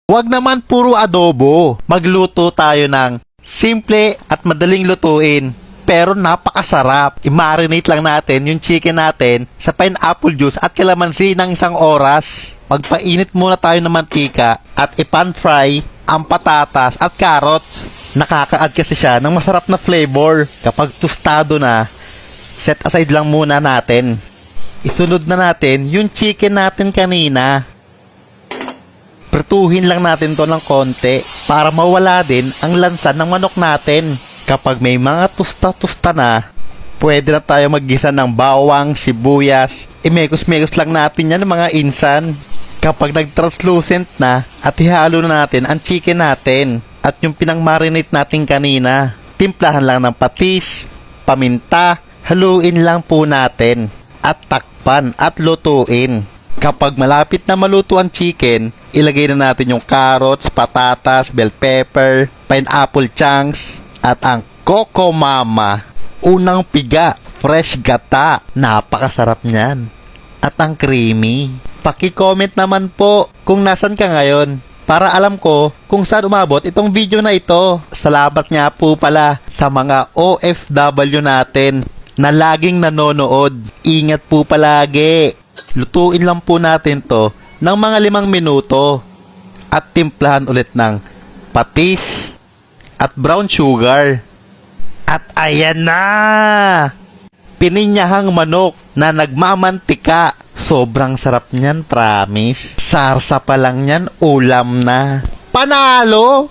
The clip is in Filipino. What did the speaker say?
Huwag naman puro adobo. Magluto tayo ng simple at madaling lutuin, pero napakasarap. I-marinate lang natin yung chicken natin sa pineapple juice at kalamansi ng 1 oras. Pagpainit muna tayo ng mantika at i-pan fry ang patatas at carrots. Nakaka-add kasi siya ng masarap na flavor. Kapag tostado na, set aside lang muna natin. Isunod na natin yung chicken natin kanina. Prituhin lang natin to ng konti para mawala din ang lansa ng manok natin. Kapag may mga tusta-tusta na, pwede na tayo maggisa ng bawang, sibuyas. Imekos-mekos lang natin yan mga insan. Kapag nag-translucent na at ihalo na natin ang chicken natin at yung pinang-marinate natin kanina, timplahan lang ng patis, paminta, haluin lang po natin at takpan at lutuin. Kapag malapit na maluto ang chicken, ilagay na natin yung carrots, patatas, bell pepper, pineapple chunks, at ang Coco Mama. Unang piga, fresh gata. Napakasarap niyan. At ang creamy. Paki-comment naman po kung nasan ka ngayon para alam ko kung saan umabot itong video na ito. Salamat nga po pala sa mga OFW natin na laging nanonood. Ingat po palagi. Lutuin lang po natin to ng mga 5 minuto at timplahan ulit ng patis at brown sugar. At ayan na! Pininyahang manok na nagmamantika. Sobrang sarap niyan, promise. Sarsa pa lang niyan, ulam na. Panalo!